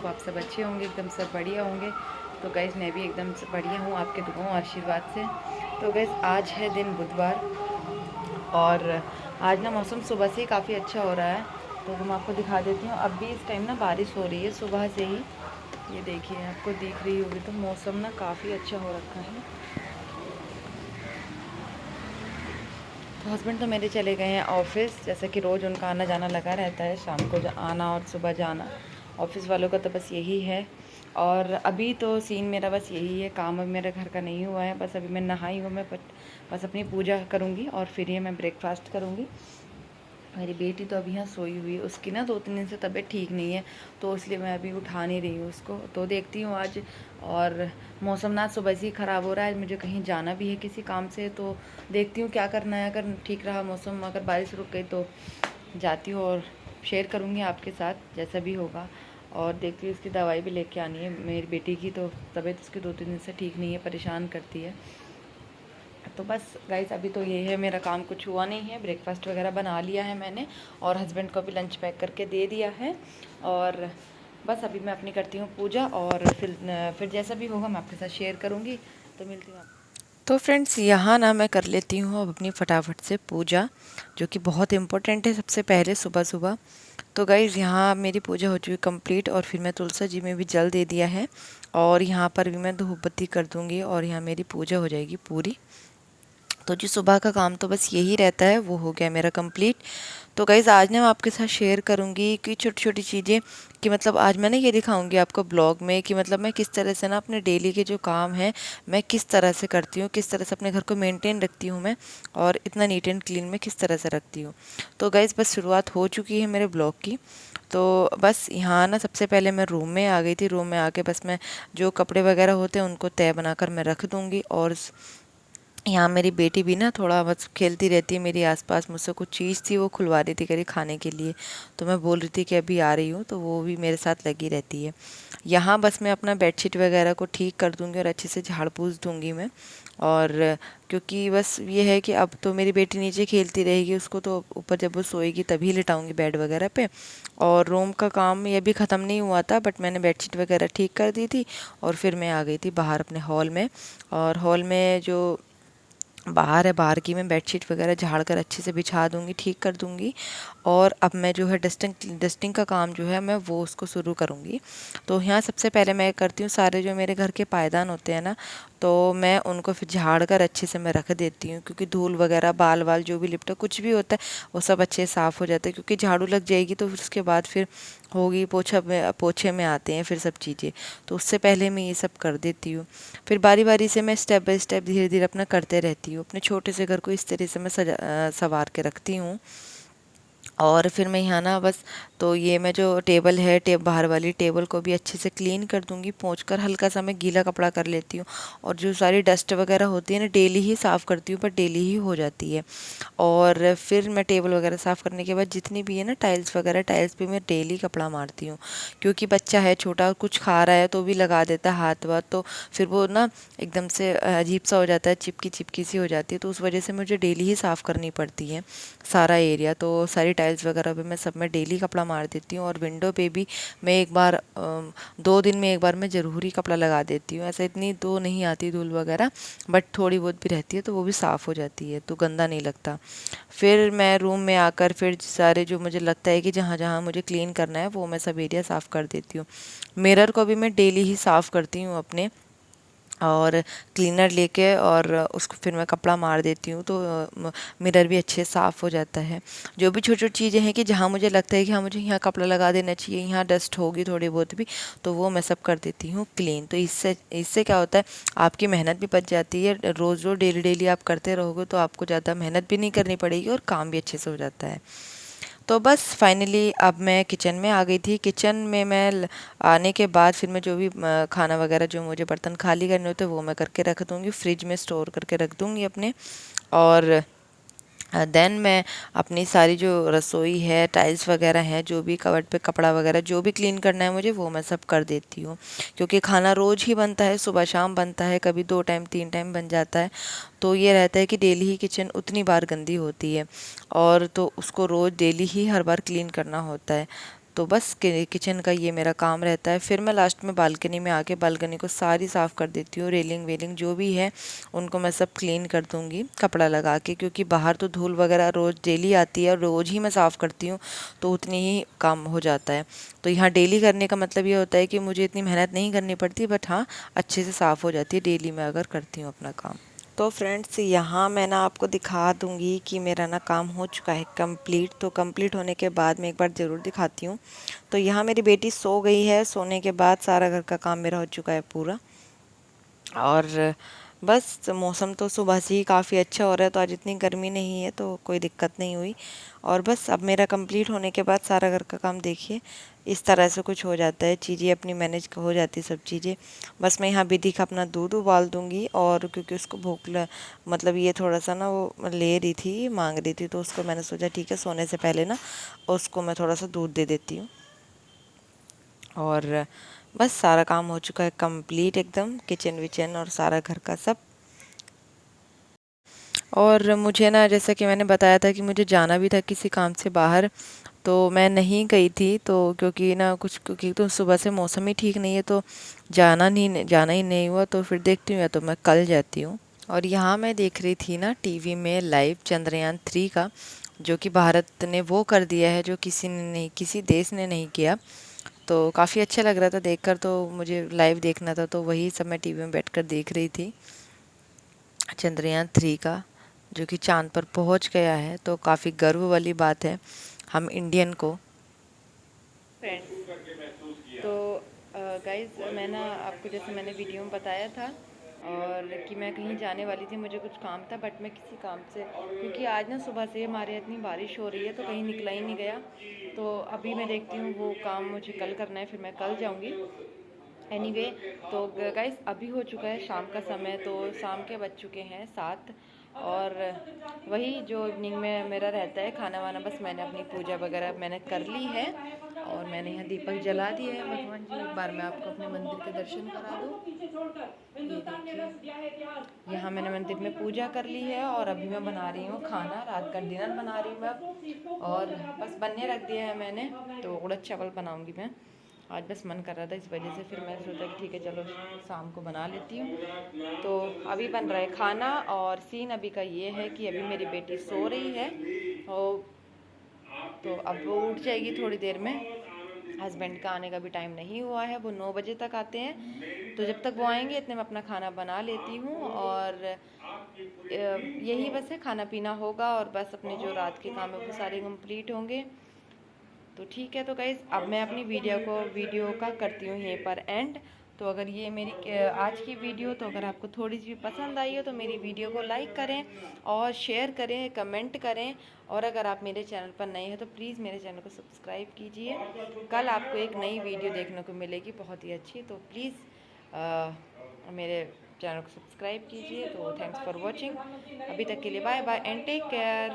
Hope आप सब अच्छे होंगे, एकदम सब बढ़िया होंगे। तो गैस मैं भी एकदम बढ़िया हूँ आपके दुआओं आशीर्वाद से। तो गैस आज है दिन बुधवार और आज ना मौसम सुबह से ही काफ़ी अच्छा हो रहा है। तो मैं आपको दिखा देती हूँ। अब भी इस टाइम ना बारिश हो रही है सुबह से ही। ये देखिए, आपको दिख रही होगी तो मौसम ना काफ़ी अच्छा हो रखा है। तो हस्बैंड तो मेरे चले गए हैं ऑफ़िस, जैसे कि रोज़ उनका आना जाना लगा रहता है, शाम को आना और सुबह जाना। ऑफ़िस वालों का तो बस यही है। और अभी तो सीन मेरा बस यही है, काम अभी मेरे घर का नहीं हुआ है। बस अभी मैं नहाई हूँ, मैं बस अपनी पूजा करूँगी और फिर ही मैं ब्रेकफास्ट करूँगी। मेरी बेटी तो अभी यहाँ सोई हुई है, उसकी ना 2-3 दिन से तबीयत ठीक नहीं है, तो इसलिए मैं अभी उठा नहीं रही हूँ उसको। तो देखती हूँ आज। और मौसम ना सुबह से ही ख़राब हो रहा है, मुझे कहीं जाना भी है किसी काम से, तो देखती हूँ क्या करना है। अगर ठीक रहा मौसम, अगर बारिश रुक गई तो जाती हूँ और शेयर करूँगी आपके साथ जैसा भी होगा। और देखती हूँ, इसकी दवाई भी लेके आनी है मेरी बेटी की, तो तबीयत उसकी 2-3 दिन से ठीक नहीं है, परेशान करती है। तो बस गाइस अभी तो ये है, मेरा काम कुछ हुआ नहीं है। ब्रेकफास्ट वगैरह बना लिया है मैंने और हस्बैंड को भी लंच पैक करके दे दिया है। और बस अभी मैं अपनी करती हूँ पूजा और फिर जैसा भी होगा मैं आपके साथ शेयर करूँगी। तो मिलती हूँ तो फ्रेंड्स, यहाँ ना मैं कर लेती हूँ अब अपनी फटाफट से पूजा, जो कि बहुत इम्पोर्टेंट है सबसे पहले सुबह सुबह। तो गाइज़ यहाँ मेरी पूजा हो चुकी कंप्लीट और फिर मैं तुलसी जी में भी जल दे दिया है और यहाँ पर भी मैं धूप बत्ती कर दूँगी और यहाँ मेरी पूजा हो जाएगी पूरी। तो जी सुबह का काम तो बस यही रहता है, वो हो गया मेरा कंप्लीट। तो गाइज़ आज ना मैं आपके साथ शेयर करूँगी कि छोटी-छोटी चीज़ें, कि मतलब आज मैं ना ये दिखाऊँगी आपको ब्लॉग में कि मतलब मैं किस तरह से ना अपने डेली के जो काम हैं, मैं किस तरह से करती हूँ, किस तरह से अपने घर को मेंटेन रखती हूँ मैं, और इतना नीट एंड क्लीन मैं किस तरह से रखती हूँ। तो गाइज़ बस शुरुआत हो चुकी है मेरे ब्लॉग की। तो बस यहाँ ना सबसे पहले मैं रूम में आ गई थी। रूम में आके बस मैं जो कपड़े वगैरह होते हैं उनको तह बनाकर मैं रख दूँगी। और यहाँ मेरी बेटी भी ना थोड़ा बस खेलती रहती है मेरे आसपास, मुझसे कुछ चीज़ थी वो खुलवा रही थी करी खाने के लिए, तो मैं बोल रही थी कि अभी आ रही हूँ, तो वो भी मेरे साथ लगी रहती है। यहाँ बस मैं अपना बेडशीट वगैरह को ठीक कर दूँगी और अच्छे से झाड़ पूछ दूँगी मैं। और क्योंकि बस ये है कि अब तो मेरी बेटी नीचे खेलती रहेगी, उसको तो ऊपर जब वो सोएगी तभी लिटाऊंगी बेड वगैरह पे। और रूम का काम ये भी ख़त्म नहीं हुआ था, बट मैंने बेडशीट वगैरह ठीक कर दी थी और फिर मैं आ गई थी बाहर अपने हॉल में। और हॉल में जो बाहर है, बाहर की मैं बेडशीट वगैरह झाड़ कर अच्छे से बिछा दूँगी, ठीक कर दूँगी। और अब मैं जो है डस्टिंग डस्टिंग का काम जो है मैं वो उसको शुरू करूँगी। तो यहाँ सबसे पहले मैं करती हूँ, सारे जो मेरे घर के पायदान होते हैं ना, तो मैं उनको फिर झाड़ कर अच्छे से मैं रख देती हूँ, क्योंकि धूल वगैरह बाल वाल जो भी लिपटा कुछ भी होता है वो सब अच्छे से साफ़ हो जाता है। क्योंकि झाड़ू लग जाएगी तो फिर उसके बाद फिर होगी पोछे में आते हैं फिर सब चीज़ें, तो उससे पहले मैं ये सब कर देती हूँ। फिर बारी बारी से मैं स्टेप बाय स्टेप धीरे धीरे अपना करते रहती हूँ। अपने छोटे से घर को इस तरह से मैं संवार के रखती हूँ। और फिर मैं यहाँ ना बस, तो ये मैं जो टेबल है बाहर वाली टेबल को भी अच्छे से क्लीन कर दूँगी, पोंछ कर हल्का सा मैं गीला कपड़ा कर लेती हूँ। और जो सारी डस्ट वगैरह होती है ना डेली ही साफ़ करती हूँ, पर डेली ही हो जाती है। और फिर मैं टेबल वगैरह साफ़ करने के बाद जितनी भी है ना टाइल्स वगैरह, टाइल्स पे मैं डेली कपड़ा मारती हूँ। क्योंकि बच्चा है छोटा, कुछ खा रहा है तो भी लगा देता है हाथ वाथ, तो फिर वो ना एकदम से अजीब सा हो जाता है, चिपकी चिपकी सी हो जाती है, तो उस वजह से मुझे डेली ही साफ़ करनी पड़ती है सारा एरिया। तो सारी टाइल्स वगैरह पे मैं सब में डेली कपड़ा मार देती हूँ। और विंडो पे भी मैं एक बार 2 दिन में एक बार मैं ज़रूरी कपड़ा लगा देती हूँ। ऐसा इतनी तो नहीं आती धूल वगैरह, बट थोड़ी बहुत भी रहती है तो वो भी साफ़ हो जाती है, तो गंदा नहीं लगता। फिर मैं रूम में आकर फिर सारे जो मुझे लगता है कि जहाँ जहाँ मुझे क्लीन करना है वो मैं सब एरिया साफ़ कर देती हूँ। मिरर को भी मैं डेली ही साफ़ करती हूँ अपने, और क्लीनर लेके और उसको फिर मैं कपड़ा मार देती हूँ, तो मिरर भी अच्छे साफ़ हो जाता है। जो भी छोटी छोटी चीज़ें हैं कि जहाँ मुझे लगता है कि हाँ मुझे यहाँ कपड़ा लगा देना चाहिए, यहाँ डस्ट होगी थोड़ी बहुत भी, तो वो मैं सब कर देती हूँ क्लीन। तो इससे इससे क्या होता है, आपकी मेहनत भी बच जाती है। रोज़ रोज़ डेली डेली आप करते रहोगे तो आपको ज़्यादा मेहनत भी नहीं करनी पड़ेगी और काम भी अच्छे से हो जाता है। तो बस फाइनली अब मैं किचन में आ गई थी। किचन में मैं आने के बाद फिर मैं जो भी खाना वगैरह जो मुझे बर्तन खाली करने होते हैं वो मैं करके रख दूँगी, फ्रिज में स्टोर करके रख दूँगी अपने। और देन मैं अपनी सारी जो रसोई है, टाइल्स वगैरह हैं, जो भी कबर्ड पे कपड़ा वगैरह जो भी क्लीन करना है मुझे वो मैं सब कर देती हूँ। क्योंकि खाना रोज़ ही बनता है, सुबह शाम बनता है, कभी 2 टाइम 3 टाइम बन जाता है। तो ये रहता है कि डेली ही किचन उतनी बार गंदी होती है और तो उसको रोज़ डेली ही हर बार क्लीन करना होता है। तो बस किचन का ये मेरा काम रहता है। फिर मैं लास्ट में बालकनी में आके बालकनी को सारी साफ़ कर देती हूँ, रेलिंग वेलिंग जो भी है उनको मैं सब क्लीन कर दूँगी कपड़ा लगा के, क्योंकि बाहर तो धूल वगैरह रोज़ डेली आती है और रोज़ ही मैं साफ़ करती हूँ, तो उतनी ही काम हो जाता है। तो यहाँ डेली करने का मतलब ये होता है कि मुझे इतनी मेहनत नहीं करनी पड़ती, बट हाँ अच्छे से साफ़ हो जाती है डेली मैं अगर करती हूँ अपना काम। तो फ्रेंड्स यहाँ मैं ना आपको दिखा दूँगी कि मेरा ना काम हो चुका है कंप्लीट। तो कंप्लीट होने के बाद मैं एक बार ज़रूर दिखाती हूँ। तो यहाँ मेरी बेटी सो गई है, सोने के बाद सारा घर का काम मेरा हो चुका है पूरा। और बस मौसम तो सुबह से ही काफ़ी अच्छा हो रहा है, तो आज इतनी गर्मी नहीं है तो कोई दिक्कत नहीं हुई। और बस अब मेरा कंप्लीट होने के बाद सारा घर का काम देखिए इस तरह से कुछ हो जाता है, चीज़ें अपनी मैनेज हो जाती सब चीज़ें। बस मैं यहाँ विधि का अपना दूध उबाल दूँगी, और क्योंकि उसको मतलब ये थोड़ा सा ना वो ले रही थी, मांग रही थी, तो उसको मैंने सोचा ठीक है सोने से पहले ना उसको मैं थोड़ा सा दूध दे देती हूँ। और बस सारा काम हो चुका है कंप्लीट एकदम, किचन विचन और सारा घर का सब। और मुझे ना जैसा कि मैंने बताया था कि मुझे जाना भी था किसी काम से बाहर, तो मैं नहीं गई थी। तो क्योंकि ना कुछ, क्योंकि तो सुबह से मौसम ही ठीक नहीं है तो जाना ही नहीं हुआ। तो फिर देखती हूँ या तो मैं कल जाती हूँ। और यहाँ मैं देख रही थी ना टीवी में लाइव चंद्रयान 3 का, जो कि भारत ने वो कर दिया है जो किसी ने नहीं, किसी देश ने नहीं किया। तो काफ़ी अच्छा लग रहा था देखकर, तो मुझे लाइव देखना था, तो वही सब मैं टीवी में बैठकर देख रही थी चंद्रयान 3 का, जो कि चाँद पर पहुंच गया है। तो काफ़ी गर्व वाली बात है हम इंडियन को। फ्रेंड्स, तो गाइज़ मैं ना आपको जैसे मैंने वीडियो में बताया था और कि मैं कहीं जाने वाली थी, मुझे कुछ काम था, बट मैं किसी काम से, क्योंकि आज ना सुबह से हमारे यहाँ इतनी बारिश हो रही है तो कहीं निकला ही नहीं गया। तो अभी मैं देखती हूँ वो काम मुझे कल करना है, फिर मैं कल जाऊँगी। एनीवे तो गाइस अभी हो चुका है शाम का समय, तो शाम के बज चुके हैं 7। और वही जो इवनिंग में मेरा रहता है खाना वाना, बस मैंने अपनी पूजा वगैरह मैंने कर ली है और मैंने यहाँ दीपक जला दिए हैं भगवान जी। एक बार मैं आपको अपने मंदिर के दर्शन करा दूँ। ये देखिए यहाँ मैंने मंदिर में पूजा कर ली है और अभी मैं बना रही हूँ खाना, रात का डिनर बना रही हूँ अब, और बस बनने रख दिया है मैंने। तो उड़द चावल बनाऊँगी मैं आज, बस मन कर रहा था इस वजह से, फिर मैं सोचा कि ठीक है चलो शाम को बना लेती हूँ। तो अभी बन रहा है खाना, और सीन अभी का ये है कि अभी मेरी बेटी सो रही है और तो अब वो उठ जाएगी थोड़ी देर में। हस्बैंड का आने का भी टाइम नहीं हुआ है, वो 9 बजे तक आते हैं, तो जब तक वो आएंगे इतने में अपना खाना बना लेती हूँ। और यही बस है, खाना पीना होगा और बस अपने जो रात के काम है वो सारे कंप्लीट होंगे। तो ठीक है, तो गाइज़ अब मैं अपनी वीडियो का करती हूँ यहीं पर एंड। तो अगर ये मेरी आज की वीडियो, तो अगर आपको थोड़ी सी भी पसंद आई हो तो मेरी वीडियो को लाइक करें और शेयर करें, कमेंट करें। और अगर आप मेरे चैनल पर नए हैं तो प्लीज़ मेरे चैनल को सब्सक्राइब कीजिए। कल आपको एक नई वीडियो देखने को मिलेगी बहुत ही अच्छी, तो प्लीज़ मेरे चैनल को सब्सक्राइब कीजिए। तो थैंक्स फॉर वॉचिंग, अभी तक के लिए bye bye and take care.